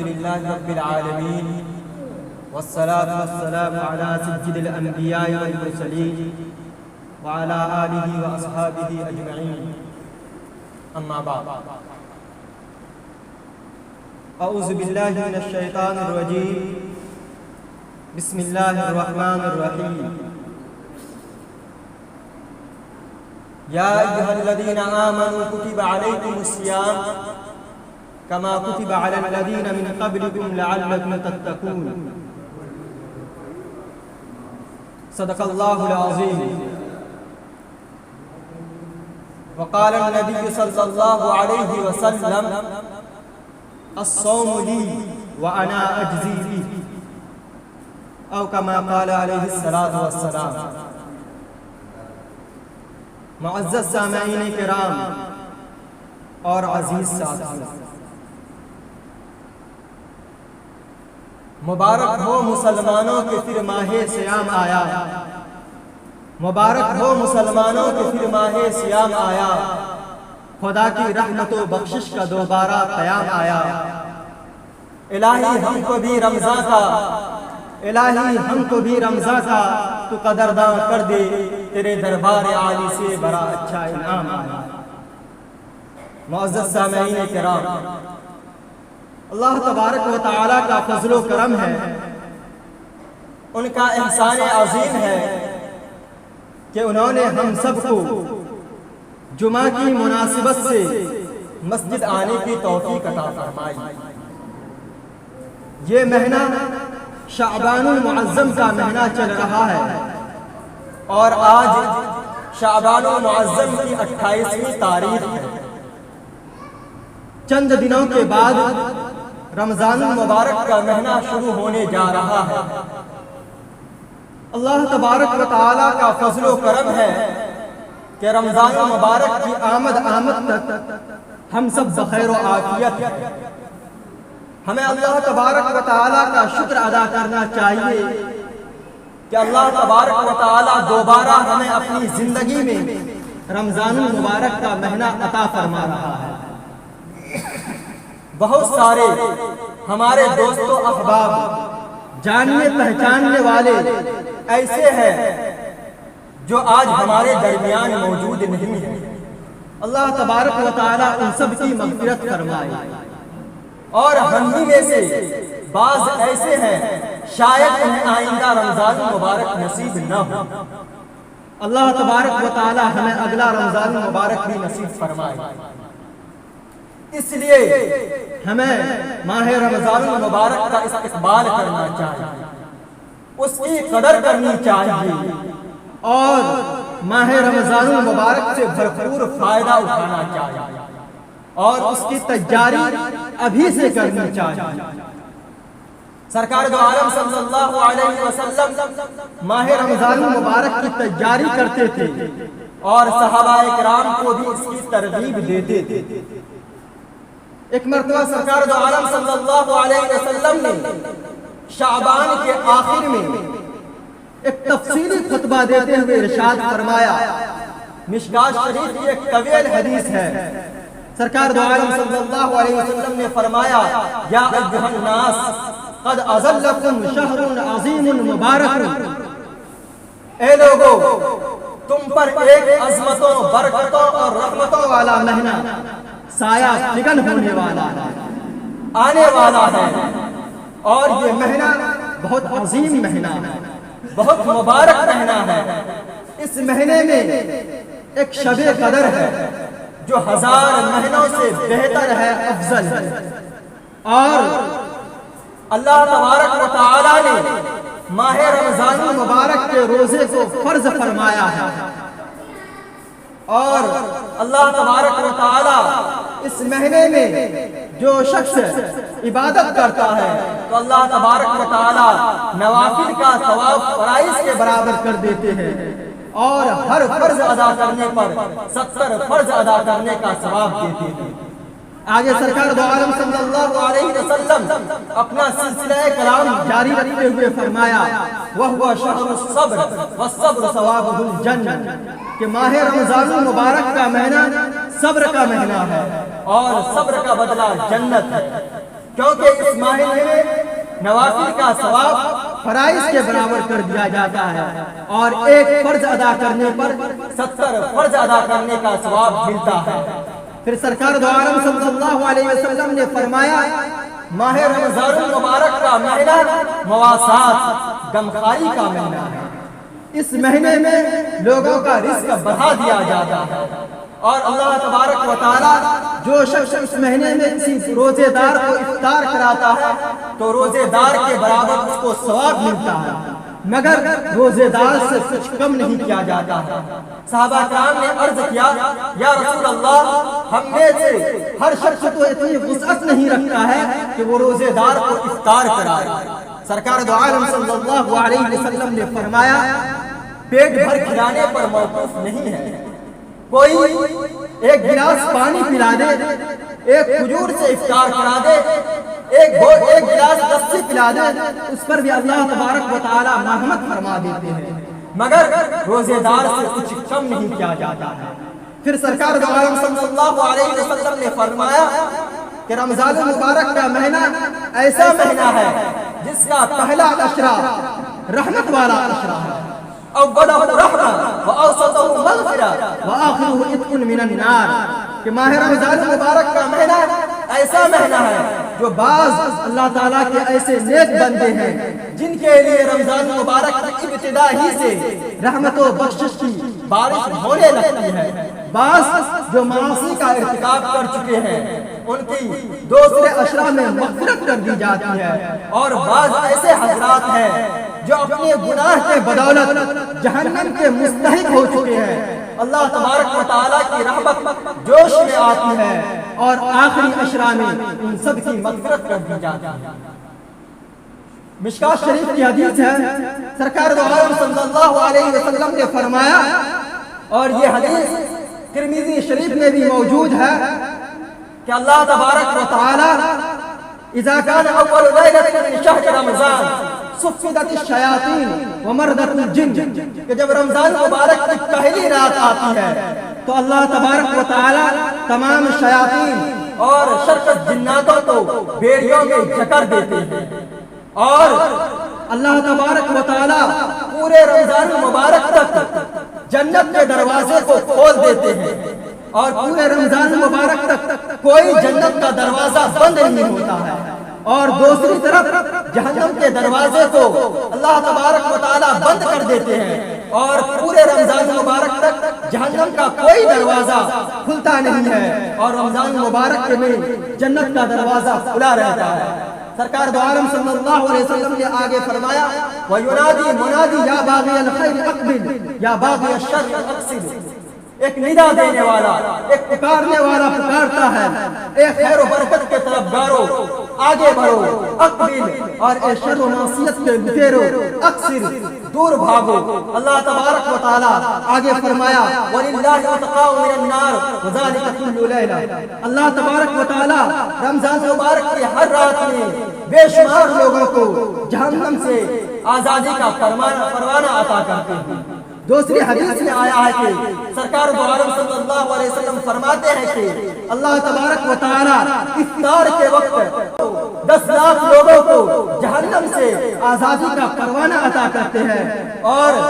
لله رب العالمين والصلاة والسلام على سيد الأنبياء والمرسلين وعلى آله وأصحابه أجمعين أما بعد أعوذ بالله من الشيطان الرجيم بسم الله الرحمن الرحيم يا أيها الذين آمنوا كتب عليكم الصيام كما كتب على الذين من قبلكم لعلكم تتقون صدق الله العظيم وقال النبي صلى الله عليه وسلم الصوم لي وأنا أجزي به أو كما قال عليه الصلاة والسلام۔ معزز سامعین کرام اور عزیز ساتھیوں، مبارک ہو مسلمانوں کے پھر ماہ صیام آیا، مبارک ہو مسلمانوں کے پھر ماہ صیام آیا، خدا کی رحمت و بخشش کا دوبارہ قیام آیا۔ الہی ہم کو بھی رمضان کا، الہی ہم کو بھی رمضان کا تو قدرداں کر دے، تیرے دربار عالی سے بڑا اچھا انعام آیا۔ معزز سامعین کرام، اللہ تبارک و تعالیٰ کا فضل و کرم ہے، ان کا احسان عظیم ہے کہ انہوں نے ہم سب کو جمعہ کی مناسبت سے مسجد آنے کی توفیق عطا فرمائی۔ یہ مہینہ شعبان المعظم کا مہینہ چل رہا ہے اور آج شعبان المعظم کی 28ویں تاریخ ہے۔ چند دنوں کے بعد رمضان المبارک کا مہینہ شروع ہونے جا رہا ہے۔ اللہ تبارک و تعالیٰ کا فضل و کرم ہے کہ رمضان المبارک کی آمد تک ہم سب بخیر و عافیت ہیں۔ ہمیں اللہ تبارک و تعالیٰ کا شکر ادا کرنا چاہیے کہ اللہ تبارک و تعالیٰ دوبارہ ہمیں اپنی زندگی میں رمضان المبارک کا مہینہ عطا فرما رہا ہے۔ بہت سارے ہمارے دوست و احباب، جاننے پہچاننے والے ایسے ہیں جو آج ہمارے درمیان موجود نہیں ہیں۔ اللہ تبارک و تعالیٰ ان سب کی مغفرت فرمائے، اور ہم ہی میں سے بعض ایسے ہیں شاید انہیں آئندہ رمضان مبارک نصیب نہ ہو۔ اللہ تبارک و تعالی ہمیں اگلا رمضان مبارک بھی نصیب فرمائے۔ اس لیے ہمیں ماہ رمضان مبارک کا استقبال کرنا چاہیے، اس کی قدر کرنی چاہیے، اور ماہ رمضان مبارک سے بھرپور فائدہ اٹھانا چاہیے، اور اس کی تیاری ابھی سے کرنی چاہیے۔ سرکار دو عالم صلی اللہ علیہ وسلم ماہ رمضان مبارک کی تیاری کرتے تھے اور صحابہ کرام کو بھی اس کی ترغیب دیتے تھے۔ ایک مرتبہ سرکار دو عالم صلی اللہ علیہ وسلم نے شعبان کے آخر میں ایک تفصیلی خطبہ دیتے ہوئے ارشاد فرمایا، مشکات شریف کی ایک طویل حدیث ہے۔ سرکار دو عالم صلی اللہ علیہ وسلم نے فرمایا، یا ایھا الناس قد اظلکم شہر عظیم مبارک، اے لوگو تم پر ایک عظمتوں، برکتوں اور رحمتوں والا مہینہ سایہ فگن ہونے والا ہے، آنے والا ہے، اور یہ مہینہ بہت عظیم مہینہ ہے، بہت مبارک مہینہ ہے۔ اس مہینے میں ایک شب قدر ہے جو 1000 مہینوں سے بہتر ہے، افضل ہے، اور اللہ تبارک و تعالی نے ماہ رمضان المبارک کے روزے کو فرض فرمایا ہے، اور اللہ تبارک و تعالی اس مہینے میں جو شخص عبادت کرتا ہے تو اللہ تبارک و تعالی نوافل کا ثواب فرائض کے برابر کر دیتے ہیں، اور ہر فرض ادا کرنے پر 70 فرض ادا کرنے کا ثواب دیتے ہیں۔ آگے سرکار دو عالم صلی اللہ علیہ وسلم اپنا سلسلہ کلام جاری رکھتے ہوئے فرمایا، وَهُوَ شَهْرُ الصَّبْرِ وَالصَّبْرُ ثَوَابُهُ الْجَنَّةُ، کہ ماہ رمضان المبارک کا مہینہ صبر کا مہینہ ہے اور صبر کا بدلہ جنت ہے۔ کیونکہ اس مہینے میں نوافل کا ثواب فرائض کے برابر کر دیا جاتا ہے اور ایک فرض ادا کرنے پر 70 فرض ادا کرنے کا ثواب ملتا ہے۔ پھر سرکار دو عالم صلی اللہ علیہ وسلم نے فرمایا ماہ رمضان المبارک کا مہینہ مواسات غمخواری کا مہینہ ہے۔ اس مہینے میں لوگوں کا رزق بڑھا دیا جاتا ہے اور اللہ تبارک و تعالیٰ جو شخص اس مہینے میں کسی روزے دار کو افطار کراتا ہے تو روزے دار کے برابر اس کو ثواب ملتا ہے، مگر روزے دار سے کچھ کم نہیں کیا جاتا ہے۔ صحابہ کرام نے عرض کیا یا رسول اللہ، ہم میں سے ہر شخص تو اتنی وسعت نہیں رکھتا ہے کہ وہ روزے دار کو افطار کرائے۔ سرکار دو عالم صلی اللہ علیہ وسلم نے فرمایا پیٹ بھر کھلانے پر موقوف نہیں ہے، کوئی ایک گلاس پانی پلا دے، ایک کھجور سے افطار کرا دے، ایک گلاس لسی پلا دے، اس پر بھی اللہ تبارک و تعالیٰ مرحمت فرما دیتے ہیں، مگر روزے دار سے کچھ کم نہیں کیا جاتا ہے۔ پھر سرکار دو عالم صلی اللہ علیہ وسلم نے فرمایا کہ رمضان المبارک کا مہینہ ایسا مہینہ ہے جس کا پہلا عشرہ رحمت والا عشرہ ہے، اولہ رحمہ واوسطہ مغفرہ وآخرہ عتق من النار، کہ ماہ رمضان المبارک کا مہینہ ایسا مہینہ ہے جو بعض اللہ تعالیٰ کے ایسے نیک بندے ہیں جن کے لیے رمضان المبارک کی ابتدا ہی سے رحمت و بخشش کی بارش ہونے لگتی ہے۔ بعض جو معاصی کا ارتکاب کر چکے ہیں ان کی دوسرے عشرہ میں مغفرت کر دی جاتی ہے، اور بعض ایسے حضرات ہیں جو اپنے گناہ کے بدولت جہنم کے مستحق ہو چکے ہیں، اللہ تبارک و تعالیٰ کی رحمت جوش میں آتی ہے اور آخری عشرہ میں ان سب کی مغفرت کر دی جاتی ہے۔ مشکات شریف کی حدیث ہے، سرکار دو عالم صلی اللہ علیہ وسلم نے فرمایا، اور یہ حدیث ترمذی شریف میں بھی موجود ہے کہ اللہ تبارک و تعالیٰ اذا كان اول ليلة من شهر رمضان صفدت الشیاطین ومردت الجن، کہ جب رمضان مبارک کی پہلی رات آتی ہے تو اللہ تبارک و تعالیٰ تمام شیاطین اور شرکت جناتوں کو بیڑیوں میں جکر دیتے ہیں، اور اللہ تبارک و تعالیٰ پورے رمضان مبارک تک جنت کے دروازے کو کھول دیتے ہیں، اور پورے رمضان مبارک تک کوئی جنت کا دروازہ بند نہیں ہوتا ہے، اور دوسری طرف جہنم کے دروازے کو اللہ تبارک و تعالیٰ بند کر دیتے ہیں، اور پورے رمضان مبارک تک جہنم کا کوئی دروازہ کھلتا نہیں ہے، اور رمضان مبارک میں جنت کا دروازہ کھلا رہتا ہے۔ سرکار دو عالم صلی اللہ علیہ وسلم نے آگے فرمایا وَيُنَادِي مُنَادِي يَا بَاغِيَ الْخَيْرِ أَقْبِلْ يَا بَاغِيَ الشَّرِّ أَقْصِرْ، ایک ندا دینے والا، ایک پکارنے والا پکارتا ہے، اے خیر و برکت کے طرف گارو آگے بڑھو، اقبل، اور اے شر و معصیت کے لٹیرو اقصر دور بھاگو۔ اللہ تبارک و تعالیٰ آگے فرمایا وَلِلَّهِ عُتَقَاءُ مِنَ النَّارِ وَذَلِكَ كُلُّ لَيْلَةٍ، اللہ تبارک و تعالیٰ رمضان مبارک کی ہر رات میں بے شمار لوگوں کو جہنم سے آزادی کا پروانہ عطا کرتے ہیں۔ دوسری حدیث میں آیا ہے کہ سرکار دو عالم صلی اللہ علیہ وسلم فرماتے ہیں کہ اللہ تبارک و تعالیٰ افطار کے وقت 10 لاکھ لوگوں کو جہنم سے آزادی کا پروانہ عطا کرتے ہیں، اور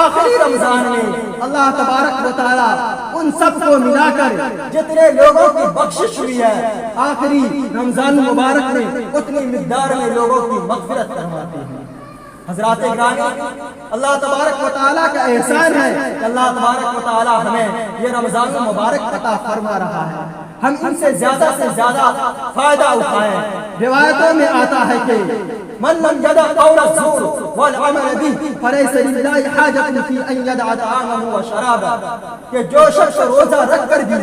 آخری رمضان میں اللہ تبارک و تعالیٰ ان سب کو ملا کر جتنے لوگوں کی بخشش ہوئی ہے آخری رمضان مبارک میں اتنی مقدار میں لوگوں کی مغفرت فرماتے ہیں۔ حضرات گرامی، اللہ تبارک و تعالیٰ کا احسان ہے کہ اللہ تبارک و تعالیٰ ہمیں یہ رمضان مبارک عطا فرما رہا ہے، ہم ان سے زیادہ فائدہ اٹھائیں۔ روایتوں میں آتا ہے کہ من لم يدع قول الزور والعمل به فليس لله حاجة في أن يدع طعامه وشرابه، کہ جو شخص روزہ رکھ کر بھی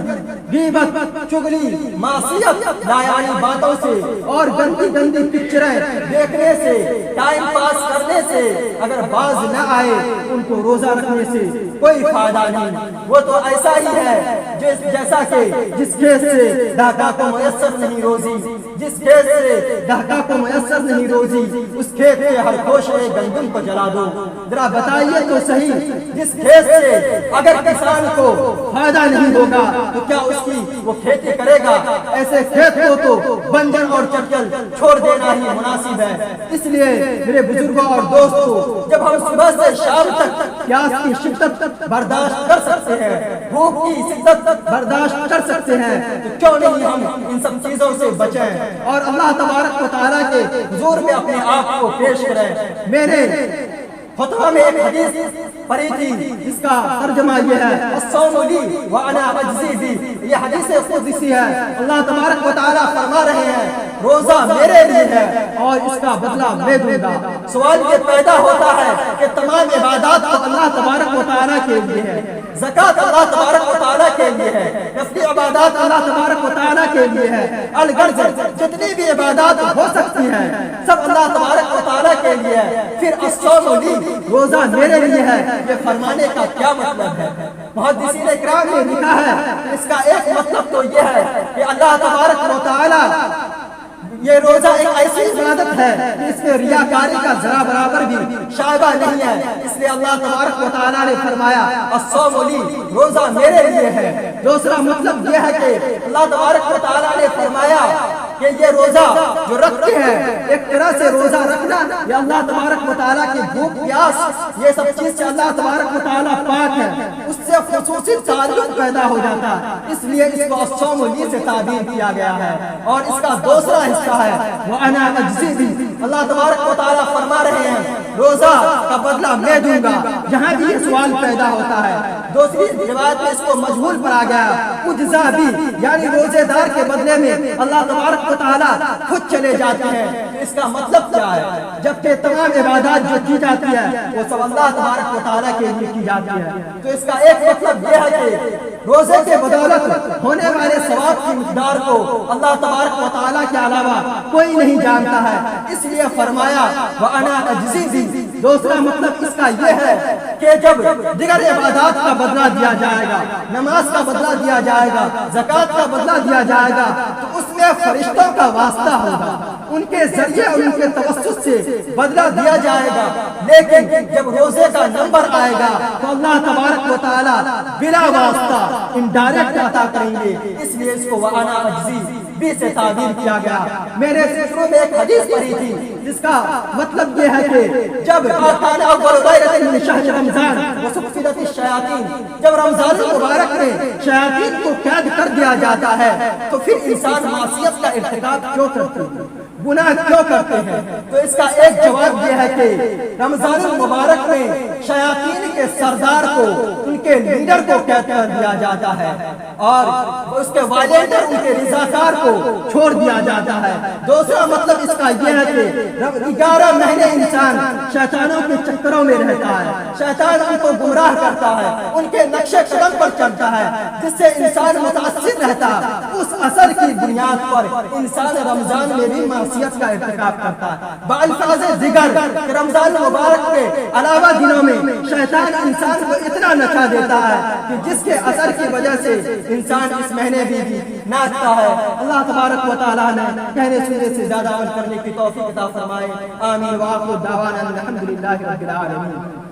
غیبت، چغلی، معصیت، نایانی باتوں سے اور گندی پکچریں دیکھنے سے، ٹائم پاس کرنے سے اگر باز نہ آئے ان کو روزہ رکھنے سے کوئی فائدہ نہیں، وہ تو ایسا ہی ہے جیسا کہ جس کے سے داتا کو میسر نہیں روزی، جس کھیت سے دہقاں کو میسر نہیں روزی اس کھیت کے ہر گوشے گندم کو جلا دو۔ ذرا بتائیے تو صحیح، جس کھیت سے اگر کسان کو فائدہ نہیں ہوگا تو کیا اس کی وہ کھیتی کرے گا؟ ایسے کھیت کو تو بنجر اور چٹل چھوڑ دینا ہی مناسب ہے۔ اس لیے میرے بزرگوں اور دوستوں، جب ہم صبح سے شام تک پیاس کی شدت برداشت کر سکتے ہیں، بھوک کی شدت برداشت کر سکتے ہیں، تو کیوں نہیں ہم ان سب چیزوں سے بچیں اور اللہ تبارک و تعالیٰ کے حضور میں اپنے آپ کو پیش کریں۔ میں نے خطبہ میں ایک حدیث پڑھی تھی جس کا ترجمہ یہ ہے، الصوم لی وانا اجزی بی۔ یہ حدیث قدسی ہے۔ اللہ تبارک و تعالیٰ فرما رہے ہیں روزہ میرے لیے ہے اور اس کا بدلہ میں دوں گا۔ سوال یہ پیدا ہوتا ہے کہ تمام عبادات تو اللہ تبارک و تعالیٰ کے لیے ہے، زکوٰۃ اللہ تبارک و تعالیٰ کے لیے ہے، نفلی عبادات اللہ تبارک و تعالیٰ کے لیے ہے، الغرض جتنی بھی عبادات ہو سکتی ہیں سب اللہ تبارک و تعالیٰ کے لیے ہے۔ پھر الصوم لی، روزہ میرے لیے ہے، یہ فرمانے کا کیا مطلب ہے؟ محدثین اکرام نے لکھا ہے اس کا ایک مطلب تو یہ ہے کہ اللہ تبارک و تعالیٰ یہ روزہ ایک ایسی عبادت ہے کہ اس میں ریاکاری کا ذرا برابر بھی شائبہ نہیں ہے، اس لیے اللہ تبارک و تعالیٰ نے فرمایا الصوم لی، روزہ میرے لیے ہے۔ دوسرا مطلب یہ ہے کہ اللہ تبارک و تعالیٰ نے فرمایا کہ یہ روزہ جو رکھتے ہیں، ایک طرح سے روزہ رکھنا یہ اللہ تبارک و تعالیٰ کی بھوک پیاس یہ سب چیز سے اللہ تبارک و تعالیٰ پاک ہے، اس سے خصوصی تعلق پیدا ہو جاتا ہے، اس لیے اس کو الصوم لی سے تعبیر کیا گیا ہے۔ اور اس کا دوسرا حصہ ہے وَأَنَا أَجْزِي بِهِ، اللہ تبارک و تعالیٰ فرما رہے ہیں روزہ کا بدلہ میں دوں گا۔ یہاں بھی یہ سوال پیدا ہوتا ہے، دوسری روایت میں اس کو مجہول پر آ گیا اجزا بھی، یعنی روزے دار کے بدلے میں اللہ تبارک و تعالیٰ خود چلے جاتے ہیں۔ اس کا مطلب کیا ہے؟ جبکہ تمام عبادات جو کی جاتی ہے وہ سب اللہ تبارک و تعالیٰ کے لیے کی جاتی ہے، تو اس کا ایک مطلب یہ ہے کہ روزے کے بدولت ہونے والے ثواب کی مقدار کو اللہ تبارک و تعالیٰ کے علاوہ کوئی نہیں جانتا ہے، اس لیے فرمایا وَأَنَا أَجْزِي بِهِ۔ دوسرا مطلب اس کا یہ ہے کہ جب دیگر عبادات کا بدلہ دیا جائے گا، نماز کا بدلہ دیا جائے گا، زکوٰۃ کا بدلہ دیا جائے گا، تو اس میں فرشتوں کا واسطہ ہوگا، ان کے ذریعے اور ان کے توسط سے بدلہ دیا جائے گا۔ لیکن جب روزے کا نمبر آئے گا تو اللہ تبارک و تعالیٰ بلا واسطہ انڈائریکٹ عطا کریں گے، اس لیے اس کو وَأَنَا أَجْزِي بِهِ سے تعبیر کیا گیا۔ میں نے شروع میں ایک حدیث پڑھی تھی جس کا مطلب یہ ہے کہ جب کان اول غیرۃ من شہر رمضان وصفدت الشیاطین، جب رمضان المبارک میں شیاطین کو قید کر دیا جاتا ہے تو پھر انسان معصیت کا ارتکاب کیوں کرتے ہیں، گناہ کیوں کرتے ہیں؟ تو اس کا ایک جواب یہ ہے کہ رمضان المبارک میں شیاطین کے سردار کو، ان کے لیڈر کو قید کر دیا جاتا ہے اور اس کے والدین اور ان کے رضاکار کو چھوڑ دیا جاتا ہے۔ دوسرا مطلب اس کا یہ ہے کہ 11 مہینے انسان شیطانوں کے چکروں میں رہتا ہے، شیطان ان کو گمراہ کرتا ہے، ان کے نقش قدم پر چلتا ہے، جس سے انسان متاثر رہتا ہے۔ اس اثر کی بنیاد پر انسان رمضان میں بھی معصیت کا ارتکاب کرتا ہے۔ بالفاظ دیگر کہ رمضان مبارک کے علاوہ دنوں میں شیطان انسان کو اتنا نچا دیتا ہے کہ جس کے اثر کی وجہ سے انسان اس مہینے بھی ناچتا ہے۔ اللہ تبارک و تعالیٰ نے کہنے سننے سے زیادہ عمل کرنے کی توفیق عطا فرمائے۔ آمین۔ وآخر دعوانا الحمدللہ رب العالمین۔